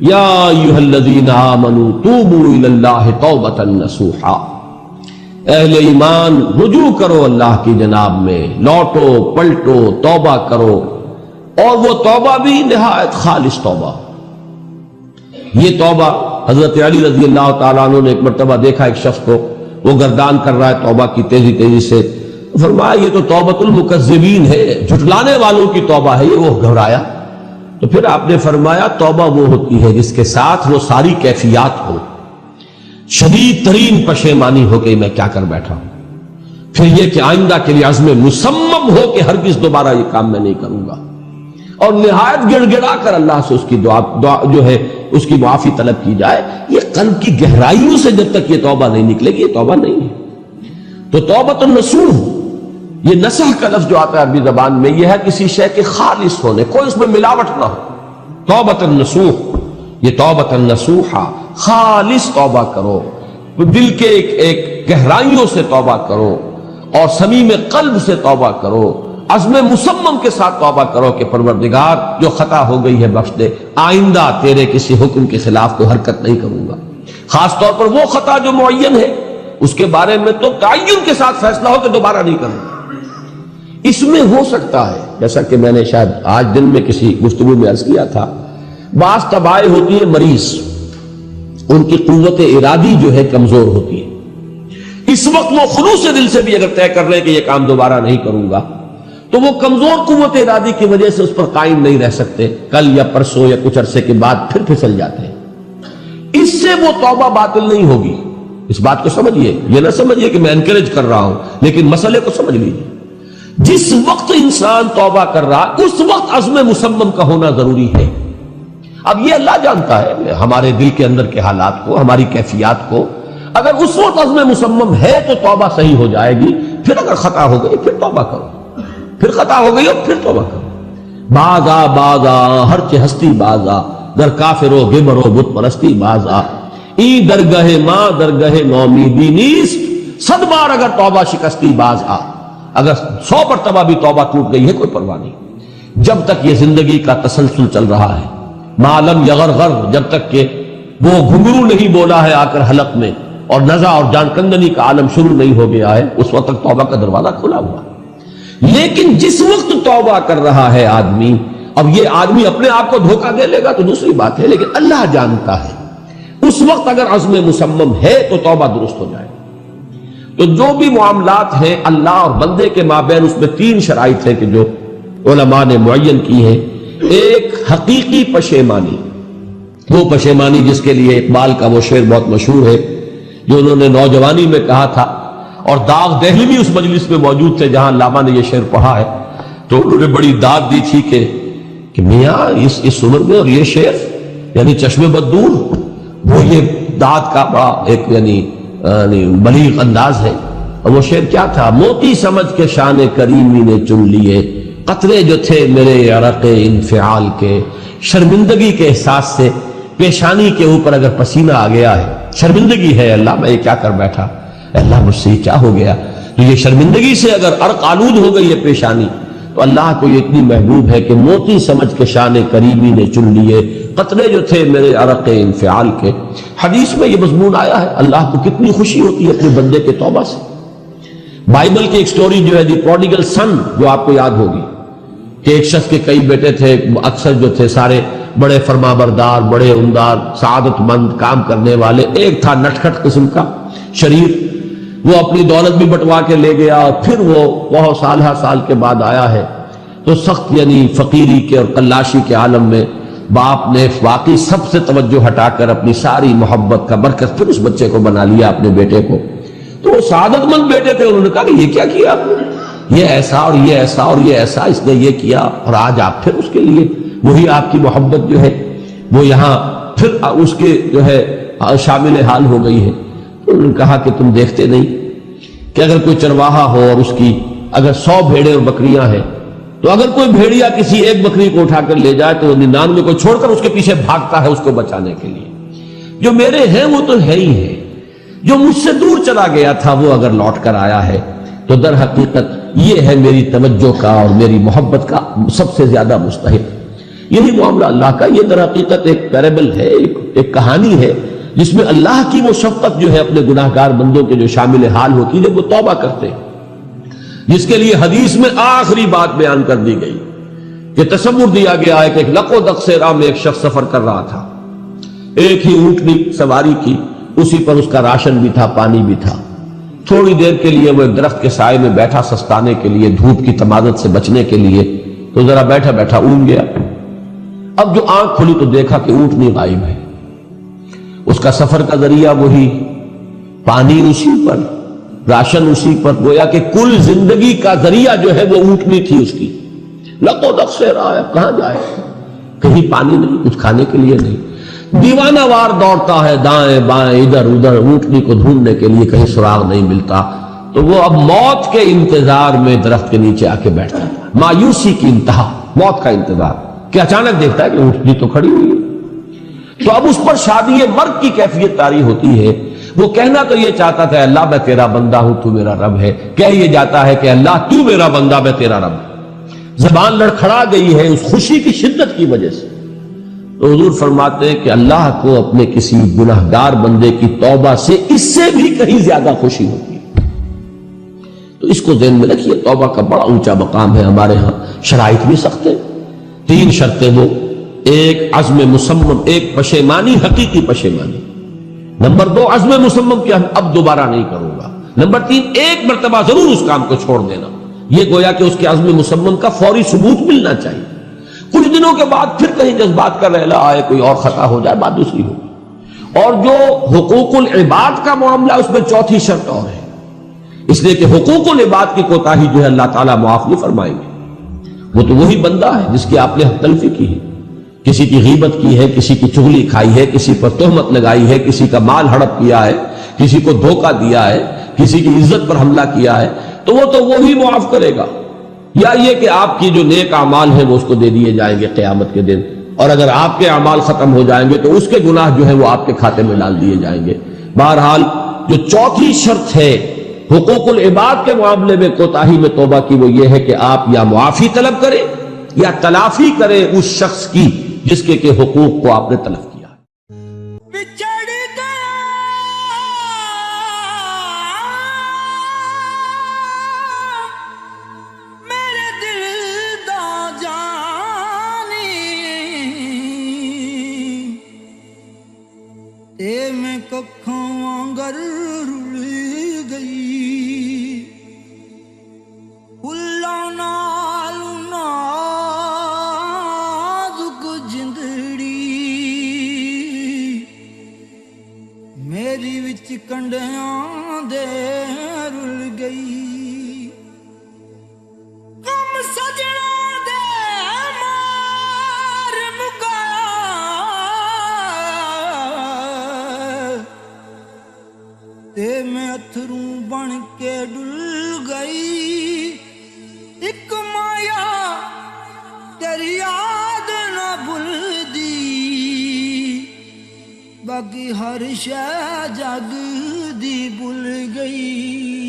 یا ایھا الذین آمنوا توبوا الی اللہ توبۃ نصوحا، اہل ایمان رجوع کرو اللہ کی جناب میں، لوٹو پلٹو توبہ کرو، اور وہ توبہ بھی نہایت خالص توبہ۔ یہ توبہ حضرت علی رضی اللہ تعالیٰ عنہ نے ایک مرتبہ دیکھا ایک شخص کو، وہ گردان کر رہا ہے توبہ کی تیزی تیزی سے، فرمایا یہ تو توبۃ المکذبین ہے، جھٹلانے والوں کی توبہ ہے یہ۔ وہ گھبرایا، تو پھر آپ نے فرمایا توبہ وہ ہوتی ہے جس کے ساتھ وہ ساری کیفیات ہو، شدید ترین پشیمانی ہو کہ میں کیا کر بیٹھا ہوں، پھر یہ کہ آئندہ کے لیے عزم مصمم ہو کہ ہرگز دوبارہ یہ کام میں نہیں کروں گا، اور نہایت گڑ گڑا کر اللہ سے اس کی دعا جو ہے اس کی معافی طلب کی جائے۔ یہ قلب کی گہرائیوں سے جب تک یہ توبہ نہیں نکلے گی یہ توبہ نہیں ہے۔ تو توبۃ النصوح، یہ نصح کا لفظ جو آتا ہے عربی زبان میں، یہ ہے کسی شے کے خالص ہونے، کوئی اس میں ملاوٹ نہ ہو۔ توبۃ النصوح، یہ توبۃ النصوحہ، خالص توبہ کرو، دل کے ایک گہرائیوں سے توبہ کرو، اور صمیم قلب سے توبہ کرو، عزم مصمم کے ساتھ توبہ کرو کہ پروردگار جو خطا ہو گئی ہے بخش دے، آئندہ تیرے کسی حکم کے خلاف کوئی حرکت نہیں کروں گا، خاص طور پر وہ خطا جو معین ہے اس کے بارے میں تو تعین کے ساتھ فیصلہ ہو کہ دوبارہ نہیں کروں گا۔ اس میں ہو سکتا ہے، جیسا کہ میں نے شاید آج دن میں کسی گفتگو میں عرض کیا تھا، بعض طبائع ہوتی ہے مریض، ان کی قوت ارادی جو ہے کمزور ہوتی ہے، اس وقت وہ خلوص دل سے بھی اگر طے کر رہے کہ یہ کام دوبارہ نہیں کروں گا، تو وہ کمزور قوت ارادی کی وجہ سے اس پر قائم نہیں رہ سکتے، کل یا پرسوں یا کچھ عرصے کے بعد پھر پھسل جاتے ہیں۔ اس سے وہ توبہ باطل نہیں ہوگی، اس بات کو سمجھیے، یہ نہ سمجھیے کہ میں انکریج کر رہا ہوں، لیکن مسئلے کو سمجھ لیجیے۔ جس وقت انسان توبہ کر رہا اس وقت عزم مصمم کا ہونا ضروری ہے۔ اب یہ اللہ جانتا ہے ہمارے دل کے اندر کے حالات کو، ہماری کیفیات کو، اگر اس وقت عزم مصمم ہے تو توبہ صحیح ہو جائے گی، پھر اگر خطا ہو گئی پھر توبہ کرو، پھر خطا ہو گئی اور پھر توبہ کرو۔ باز آ ہر چہ ہستی باز آ، در کافر و غبر و بت پرستی باز آ، ای درگہ ماں درگہ نومیدی نیست، صد بار اگر توبہ شکستی باز آ۔ اگر 100 مرتبہ بھی توبہ ٹوٹ گئی ہے کوئی پرواہ نہیں، جب تک یہ زندگی کا تسلسل چل رہا ہے، معلم یغرغر، جب تک کہ وہ گھنگرو نہیں بولا ہے آ کر حلق میں، اور نزع اور جان کندنی کا عالم شروع نہیں ہو گیا ہے، اس وقت تک توبہ کا دروازہ کھلا ہوا۔ لیکن جس وقت توبہ کر رہا ہے آدمی، اب یہ آدمی اپنے آپ کو دھوکہ دے لے گا تو دوسری بات ہے، لیکن اللہ جانتا ہے، اس وقت اگر عزم مصمم ہے تو توبہ درست ہو جائے۔ تو جو بھی معاملات ہیں اللہ اور بندے کے مابین، اس میں 3 شرائط ہیں کہ جو علماء نے معین کی ہیں۔ ایک حقیقی پشیمانی، وہ پشیمانی جس کے لیے اقبال کا وہ شعر بہت مشہور ہے جو انہوں نے نوجوانی میں کہا تھا، اور داغ دہلی بھی اس مجلس میں موجود تھے جہاں علامہ نے یہ شعر پڑھا ہے، تو انہوں نے بڑی داد دی تھی کہ میاں اس عمر میں اور یہ شعر یعنی چشم بد دور، وہ یہ داد کا بڑا ایک یعنی بلیغ انداز ہے۔ اور وہ شعر کیا تھا؟ موتی سمجھ کے شان کریمی نے چن لیے، قطرے جو تھے میرے عرق انفعال کے، شرمندگی کے احساس سے پیشانی کے اوپر اگر پسینہ آ گیا ہے، شرمندگی ہے اللہ میں یہ کیا کر بیٹھا، اللہ مجھ سے یہ کیا ہو گیا، تو یہ شرمندگی سے اگر عرق آلود ہو گئی ہے پیشانی، تو اللہ کو یہ اتنی محبوب ہے کہ موتی سمجھ کے شان کریمی نے چن لیے، قطرے جو تھے میرے عرق انفعال کے۔ حدیث میں یہ مضمون آیا ہے، اللہ کو کتنی خوشی ہوتی ہے اپنے بندے کے توبہ سے۔ بائبل کی ایک سٹوری جو ہے دی پروڈیگل سن، جو آپ کو یاد ہوگی کہ ایک شخص کے کئی بیٹے تھے، اکثر جو تھے سارے بڑے فرما بردار، بڑے عمدار، سعادت مند، کام کرنے والے، ایک تھا نٹکھٹ قسم کا شریر، وہ اپنی دولت بھی بٹوا کے لے گیا، اور پھر وہ بہت سال کے بعد آیا ہے تو سخت یعنی فقیری کے اور قلاشی کے عالم میں باپ نے واقعی سب سے توجہ ہٹا کر اپنی ساری محبت کا برکت پھر اس بچے کو بنا لیا، اپنے بیٹے کو۔ تو وہ سعادت مند بیٹے تھے، انہوں نے کہا کہ یہ کیا کیا آپ نے، یہ ایسا اور یہ ایسا اور یہ ایسا اس نے یہ کیا، اور آج آپ پھر اس کے لیے وہی آپ کی محبت جو ہے وہ یہاں پھر اس کے جو ہے شامل حال ہو گئی ہے۔ تو انہوں نے کہا کہ تم دیکھتے نہیں کہ اگر کوئی چرواہا ہو اور اس کی اگر 100 بھیڑیں اور بکریاں ہیں، تو اگر کوئی بھیڑیا کسی ایک بکری کو اٹھا کر لے جائے تو 99 کو چھوڑ کر اس کے پیچھے بھاگتا ہے اس کو بچانے کے لیے۔ جو میرے ہیں وہ تو ہے ہی ہے، جو مجھ سے دور چلا گیا تھا وہ اگر لوٹ کر آیا ہے تو در حقیقت یہ ہے میری توجہ کا اور میری محبت کا سب سے زیادہ مستحق۔ یہی معاملہ اللہ کا. یہ در حقیقت ایک پیرابل ہے, ایک کہانی ہے جس میں اللہ کی وہ شفقت جو ہے اپنے گناہگار بندوں کے جو شامل حال ہوتی ہے جب وہ توبہ کرتے ہیں, جس کے لیے حدیث میں آخری بات بیان کر دی گئی کہ تصور دیا گیا ہے کہ ایک لق و دق سے راہ میں ایک شخص سفر کر رہا تھا, ایک ہی اونٹنی سواری کی, اسی پر اس کا راشن بھی تھا, پانی بھی تھا. تھوڑی دیر کے لیے وہ ایک درخت کے سائے میں بیٹھا سستانے کے لیے, دھوپ کی تمازت سے بچنے کے لیے, تو ذرا بیٹھا بیٹھا اونگ گیا. اب جو آنکھ کھلی تو دیکھا کہ اونٹنی غائب ہے, اس کا سفر کا ذریعہ وہی, پانی اسی پر, راشن اسی پر, گویا کہ کل زندگی کا ذریعہ جو ہے وہ اونٹنی تھی اس کی. لق و دق سے رہا ہے, کہاں جائے, کہیں پانی نہیں, کچھ کھانے کے لیے نہیں. دیوانہ وار دوڑتا ہے دائیں بائیں ادھر ادھر اونٹنی کو ڈھونڈنے کے لیے, کہیں سراغ نہیں ملتا. تو وہ اب موت کے انتظار میں درخت کے نیچے آ کے بیٹھتا تھا, مایوسی کی انتہا, موت کا انتظار, کہ اچانک دیکھتا ہے کہ اونٹنی تو کھڑی ہوئی ہے. تو اب اس پر شادی مرگ کی کیفیت طاری ہوتی ہے. وہ کہنا تو یہ چاہتا تھا اللہ میں تیرا بندہ ہوں تو میرا رب ہے, کہہ یہ جاتا ہے کہ اللہ تو میرا بندہ میں تیرا رب. زبان لڑکھڑا گئی ہے اس خوشی کی شدت کی وجہ سے. تو حضور فرماتے ہیں کہ اللہ کو اپنے کسی گناہگار بندے کی توبہ سے اس سے بھی کہیں زیادہ خوشی ہوتی ہے. تو اس کو ذہن میں رکھیے, توبہ کا بڑا اونچا مقام ہے. ہمارے ہاں شرائط بھی سخت ہیں, 3 شرطیں وہ, ایک عزم مصمم, ایک پشیمانی, حقیقی پشیمانی. نمبر 2 عزم مصمم کہ اب دوبارہ نہیں کروں گا. نمبر 3 ایک مرتبہ ضرور اس کام کو چھوڑ دینا. یہ گویا کہ اس کے عزم مصمم کا فوری ثبوت ملنا چاہیے. کچھ دنوں کے بعد پھر کہیں جذبات کا رحلہ آئے, کوئی اور خطا ہو جائے, بات دوسری ہو. اور جو حقوق العباد کا معاملہ, اس میں 4تھی شرط اور ہے, اس لیے کہ حقوق العباد کی کوتاہی جو ہے اللہ تعالیٰ معاف نہیں فرمائیں گے. وہ تو وہی بندہ ہے جس کی آپ نے حق تلفی کی ہے, کسی کی غیبت کی ہے, کسی کی چغلی کھائی ہے, کسی پر تہمت لگائی ہے, کسی کا مال ہڑپ کیا ہے, کسی کو دھوکہ دیا ہے, کسی کی عزت پر حملہ کیا ہے, تو وہ تو وہی معاف کرے گا. یا یہ کہ آپ کی جو نیک اعمال ہیں وہ اس کو دے دیے جائیں گے قیامت کے دن, اور اگر آپ کے اعمال ختم ہو جائیں گے تو اس کے گناہ جو ہے وہ آپ کے کھاتے میں ڈال دیے جائیں گے. بہرحال جو 4تھی شرط ہے حقوق العباد کے معاملے میں کوتاہی میں توبہ کی, وہ یہ ہے کہ آپ یا معافی طلب کریں یا تلافی کریں اس شخص کی جس کے کہ حقوق کو آپ نے تلف کیا. میں ککھوں وانگر رل گئی, پھلاں نال نازک جندڑی, میری وچ کنڈیاں دے رل گئی. کم سجنا دے مار مکا, تے میں اتھروں بن کے ڈل گئی. ایک مایا تیری یاد نہ بھول دی, باقی ہر شے جگ دی بھول گئی.